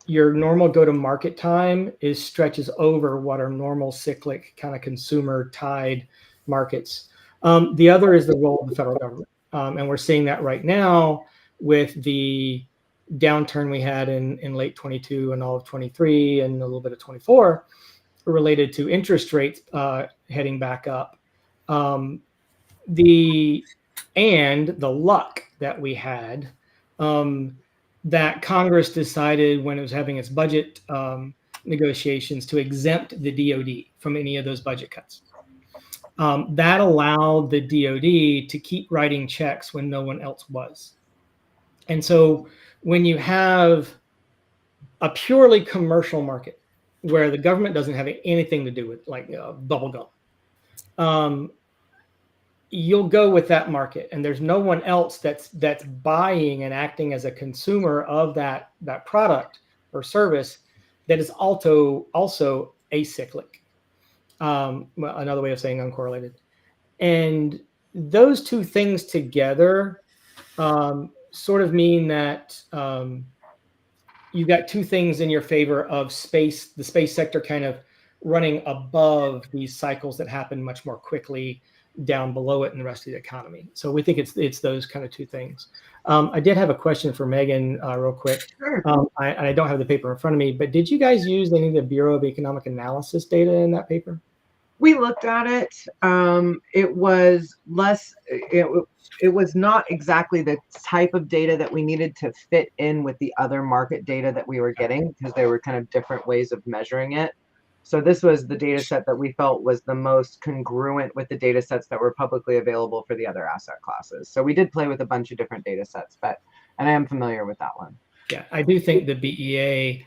your normal go-to-market time stretches over what are normal cyclic kind of consumer tied markets. The other is the role of the federal government. And we're seeing that right now with the downturn we had in late 22 and all of 23 and a little bit of 24 related to interest rates heading back up. The luck that we had that Congress decided when it was having its budget negotiations to exempt the DoD from any of those budget cuts. That allowed the DoD to keep writing checks when no one else was. And so when you have a purely commercial market where the government doesn't have anything to do with, like bubble gum, you'll go with that market, and there's no one else that's buying and acting as a consumer of that product or service that is also acyclic. Another way of saying uncorrelated. And those two things together sort of mean that you've got two things in your favor of the space sector kind of running above these cycles that happen much more quickly down below it in the rest of the economy. So we think it's those kind of two things. I did have a question for Megan real quick.
Sure.
I don't have the paper in front of me, but did you guys use any of the Bureau of Economic Analysis data in that paper?
We looked at it. It was less, it was not exactly the type of data that we needed to fit in with the other market data that we were getting, because they were kind of different ways of measuring it. So this was the data set that we felt was the most congruent with the data sets that were publicly available for the other asset classes. So we did play with a bunch of different data sets, and I am familiar with that one.
Yeah, I do think the BEA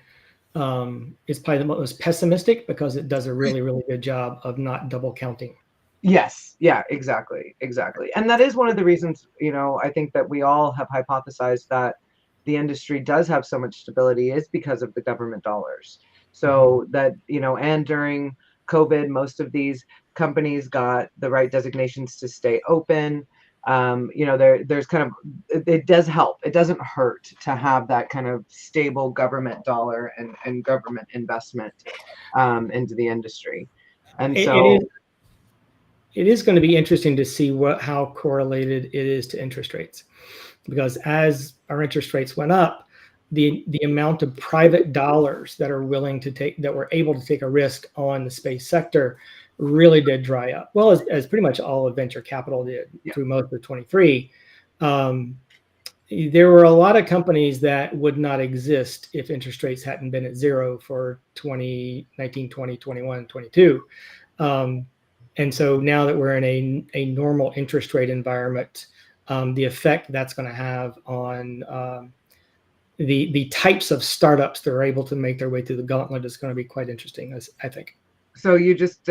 is probably the most pessimistic because it does a really, really good job of not double counting.
Yes. Yeah, exactly. And that is one of the reasons, I think that we all have hypothesized that the industry does have so much stability is because of the government dollars. So that, and during COVID, most of these companies got the right designations to stay open. There's kind of, it does help. It doesn't hurt to have that kind of stable government dollar and government investment into the industry. And so
it is going to be interesting to see how correlated it is to interest rates, because as our interest rates went up, the amount of private dollars that are willing to take, that were able to take a risk on the space sector really did dry up. Well, as pretty much all of venture capital did through most of 23. There were a lot of companies that would not exist if interest rates hadn't been at zero for 2019, 20, 21, 22. And so now that we're in a normal interest rate environment, the effect that's going to have on the types of startups that are able to make their way through the gauntlet is going to be quite interesting, I think.
So you just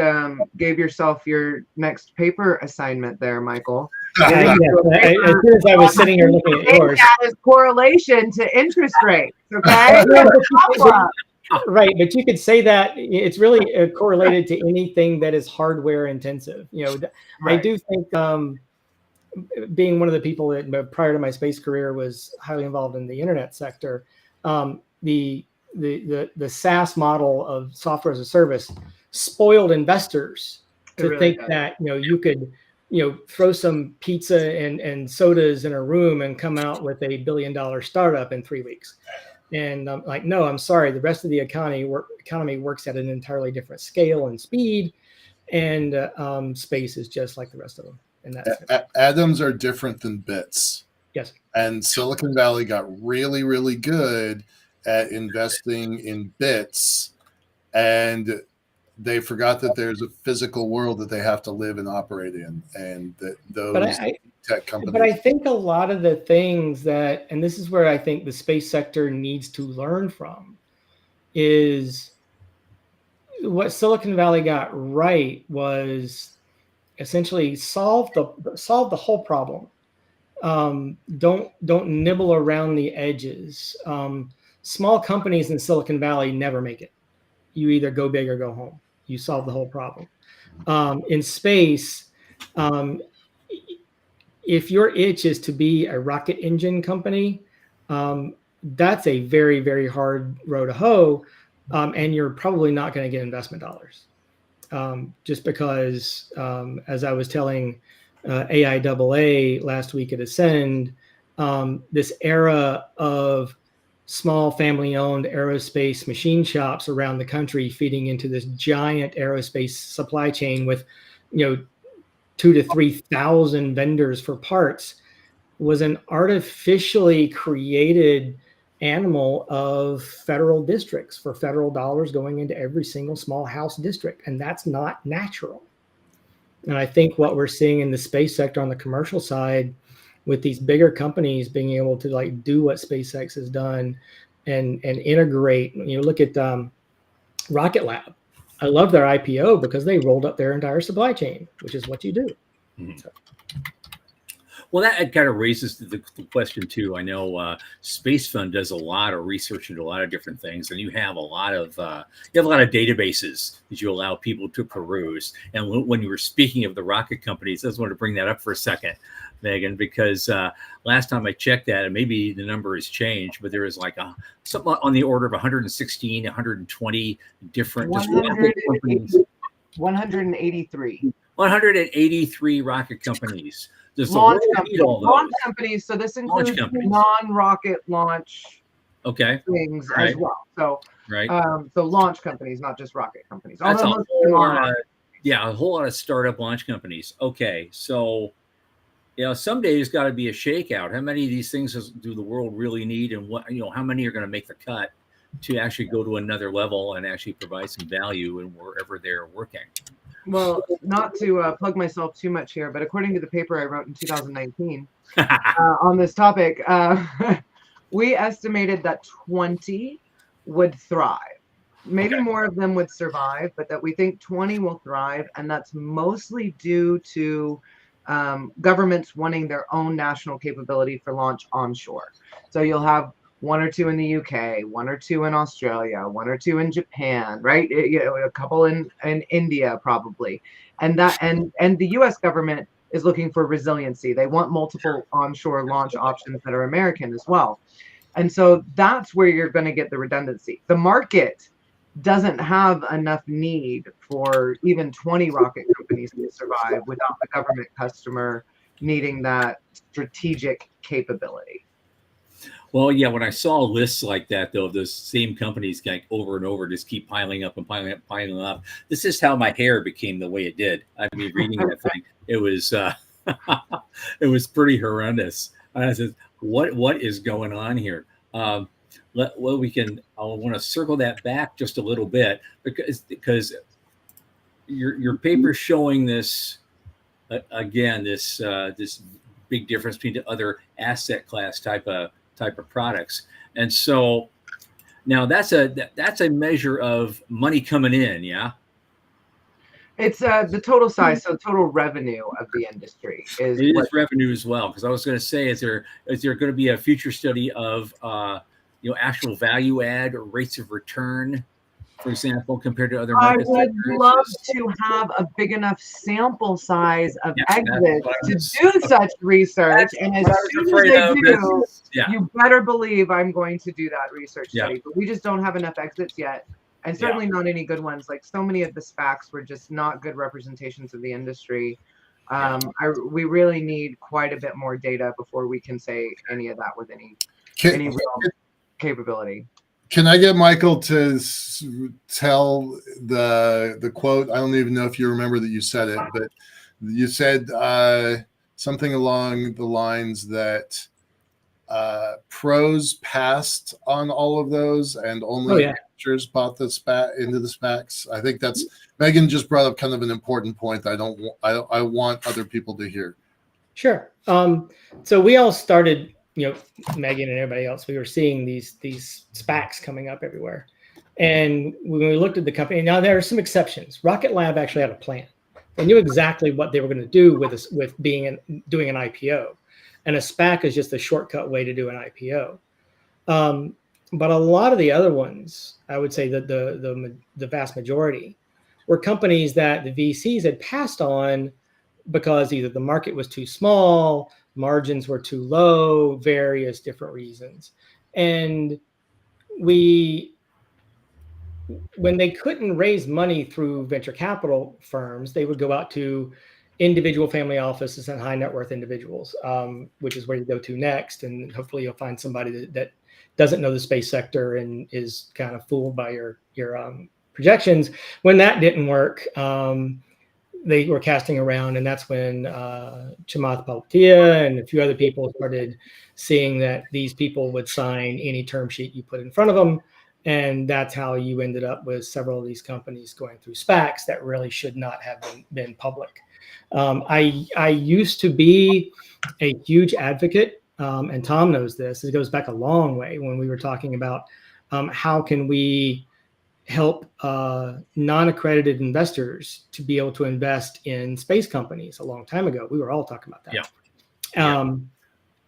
gave yourself your next paper assignment there, Michael.
As soon as I was sitting here looking at yours.
That is correlation to interest rates, okay?
Right, but you could say that it's really correlated to anything that is hardware intensive. Right. I do think being one of the people that prior to my space career was highly involved in the internet sector, the SaaS model of software as a service spoiled investors to think that you could throw some pizza and sodas in a room and come out with $1 billion startup in 3 weeks. And I'm no, I'm sorry. The rest of the economy works at an entirely different scale and speed. And space is just like the rest of them in that sense.
Atoms are different than bits.
Yes.
And Silicon Valley got really, really good at investing in bits, and they forgot that there's a physical world that they have to live and operate in, and that those tech companies.
But I think a lot of the things that, and this is where I think the space sector needs to learn from, is what Silicon Valley got right was essentially solve the whole problem. Don't nibble around the edges. Small companies in Silicon Valley never make it. You either go big or go home. You solve the whole problem. In space, if your itch is to be a rocket engine company, that's a very, very hard row to hoe, and you're probably not going to get investment dollars. Just because, as I was telling AIAA last week at Ascend, this era of small family-owned aerospace machine shops around the country feeding into this giant aerospace supply chain with, 2,000 to 3,000 vendors for parts was an artificially created animal of federal districts for federal dollars going into every single small house district. And that's not natural. And I think what we're seeing in the space sector on the commercial side with these bigger companies being able to do what SpaceX has done and integrate, look at Rocket Lab. I love their IPO because they rolled up their entire supply chain, which is what you do.
Mm-hmm. So. Well, that kind of raises the question too. I know Space Fund does a lot of research into a lot of different things, and you have a lot of databases that you allow people to peruse. And when you were speaking of the rocket companies, I just wanted to bring that up for a second, Megan, because last time I checked that, and maybe the number has changed, but there is something on the order of 116, 120 different
183.
183 rocket companies.
Launch companies. So this includes non-rocket launch things as well. So so launch companies, not just rocket companies.
That's a whole lot of startup launch companies. Okay, so someday there's got to be a shakeout. How many of these things do the world really need, and how many are going to make the cut to actually go to another level and actually provide some value in wherever they're working?
Well, not to plug myself too much here, but according to the paper I wrote in 2019 on this topic, we estimated that 20 would thrive. Maybe more of them would survive, but that we think 20 will thrive. And that's mostly due to governments wanting their own national capability for launch onshore. So you'll have 1 or 2 in the UK, 1 or 2 in Australia, 1 or 2 in Japan, right? A couple in India probably, and the U.S. government is looking for resiliency. They want multiple onshore launch options that are American as well, and so that's where you're going to get the redundancy. The market doesn't have enough need for even 20 rocket companies to survive without the government customer needing that strategic capability.
Well, yeah, when I saw lists like that, though, those same companies over and over just keep piling up and piling up, piling up. This is how my hair became the way it did. I mean, reading that thing, it was it was pretty horrendous. And I said, what is going on here? I want to circle that back just a little bit because your paper's showing this again, this big difference between the other asset class type of products. And so now that's a measure of money coming in. Yeah.
It's the total size. So total revenue of the industry is
revenue as well. Cause I was going to say, is there going to be a future study of, actual value add or rates of return, for example, compared to other markets?
I would love to have a big enough sample size of exits to do such research. And as soon as I do, you better believe I'm going to do that research study. But we just don't have enough exits yet. And certainly not any good ones. Like so many of the SPACs were just not good representations of the industry. We really need quite a bit more data before we can say any of that with any real capability.
Can I get Michael to tell the quote? I don't even know if you remember that you said it, but you said something along the lines that pros passed on all of those and only amateurs bought the SPAC into the SPACs. I think that's Megan just brought up kind of an important point that I want other people to hear.
Sure. So we all started, Megan and everybody else, we were seeing these SPACs coming up everywhere. And when we looked at the company, now there are some exceptions. Rocket Lab actually had a plan. They knew exactly what they were going to do with doing an IPO. And a SPAC is just a shortcut way to do an IPO. But a lot of the other ones, I would say that the vast majority were companies that the VCs had passed on because either the market was too small, margins were too low, various different reasons. And when they couldn't raise money through venture capital firms, they would go out to individual family offices and high net worth individuals, which is where you go to next. And hopefully you'll find somebody that doesn't know the space sector and is kind of fooled by your projections. When that didn't work, they were casting around, and that's when Chamath Palihapitiya and a few other people started seeing that these people would sign any term sheet you put in front of them. And that's how you ended up with several of these companies going through SPACs that really should not have been public. I used to be a huge advocate, and Tom knows this. It goes back a long way when we were talking about how can we help non-accredited investors to be able to invest in space companies a long time ago. We were all talking about that. Yeah.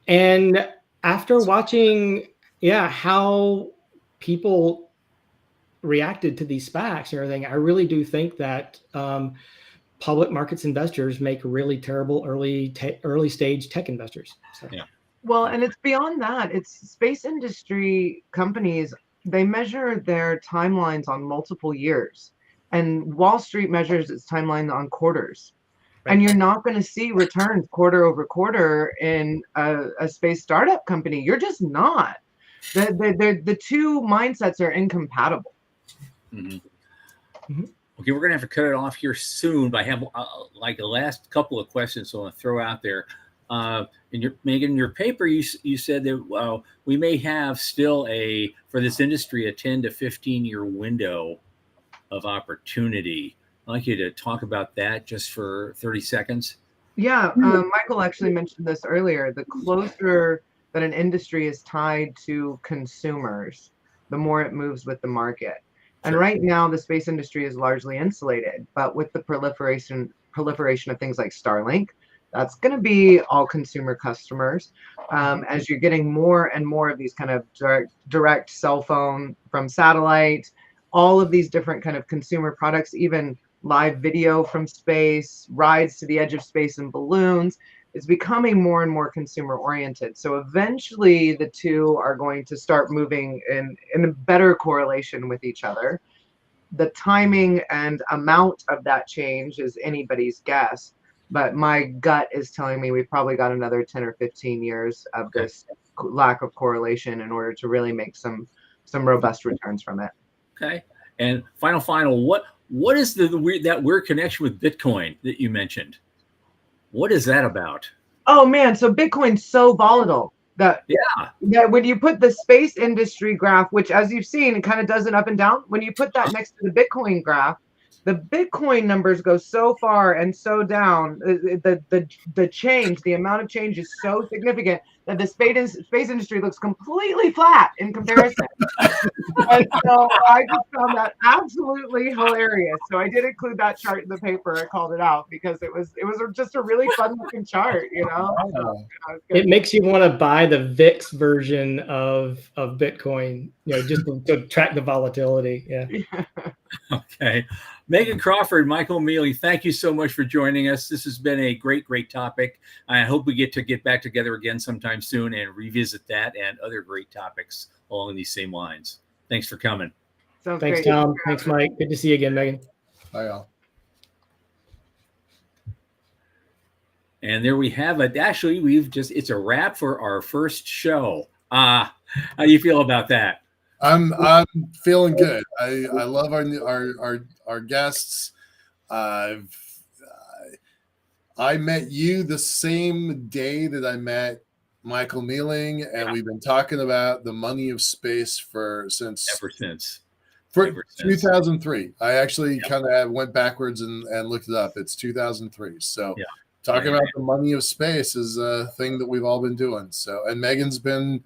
And after watching, how people reacted to these SPACs and everything, I really do think that public markets investors make really terrible early stage tech investors. So.
Yeah.
Well, and it's beyond that. It's space industry companies. They measure their timelines on multiple years, and Wall Street measures its timeline on quarters. Right. And you're not going to see returns quarter over quarter in a space startup company. You're just not. The two mindsets are incompatible.
Mm-hmm. Mm-hmm. Okay, we're going to have to cut it off here soon, but I have like the last couple of questions I want to throw out there. Megan, in your paper, you said that we may have still for this industry, a 10 to 15 year window of opportunity. I'd like you to talk about that just for 30 seconds.
Yeah, Michael actually mentioned this earlier. The closer that an industry is tied to consumers, the more it moves with the market. And right now, the space industry is largely insulated, but with the proliferation of things like Starlink, that's going to be all consumer customers. As you're getting more and more of these kind of direct cell phone from satellite, all of these different kind of consumer products, even live video from space, rides to the edge of space in balloons, is becoming more and more consumer oriented. So eventually the two are going to start moving in a better correlation with each other. The timing and amount of that change is anybody's guess, but my gut is telling me we've probably got another 10 or 15 years of this lack of correlation in order to really make some robust returns from it.
Okay. And final, what is that weird connection with Bitcoin that you mentioned? What is that about?
Oh man, so Bitcoin's so volatile that when you put the space industry graph, which as you've seen, it kind of does it up and down. When you put that next to the Bitcoin graph, the Bitcoin numbers go so far and so down. The change, the amount of change is so significant that the space industry looks completely flat in comparison. And so I just found that absolutely hilarious. So I did include that chart in the paper. I called it out because it was just a really fun looking chart, So,
it makes you want to buy the VIX version of Bitcoin, just to track the volatility. Yeah.
Okay. Megan Crawford, Michael Mealy, thank you so much for joining us. This has been a great topic. I hope we get back together again sometime soon and revisit that and other great topics along these same lines. Thanks for coming.
Sounds
Thanks,
great.
Tom. Thanks, Mike. Good to see you again, Megan.
Bye, all.
And there we have it. Actually, it's a wrap for our first show. How do you feel about that?
I'm feeling good. I love our guests. I've I met you the same day that I met Michael Mealing, and we've been talking about the money of space
ever since.
2003. I actually kind of went backwards and looked it up. It's 2003. So talking about the money of space is a thing that we've all been doing. So, and Megan's been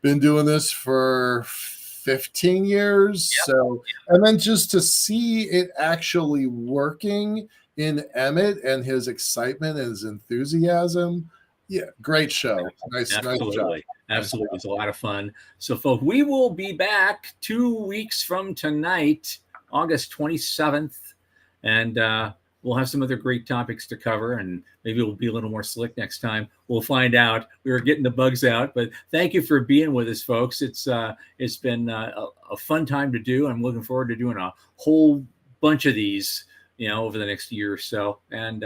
doing this for 15 years. So, and then just to see it actually working in Emmett and his excitement and his enthusiasm. Yeah, great show. Nice job.
Absolutely. It was a lot of fun. So, folks, we will be back 2 weeks from tonight, August 27th, and we'll have some other great topics to cover, and maybe we'll be a little more slick next time. We'll find out. We were getting the bugs out, but thank you for being with us, folks. It's been a fun time to do. I'm looking forward to doing a whole bunch of these, over the next year or so, and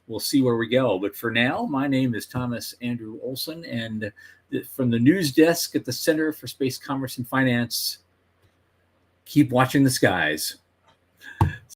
we'll see where we go. But for now, my name is Thomas Andrew Olson, and from the news desk at the Center for Space Commerce and Finance, keep watching the skies.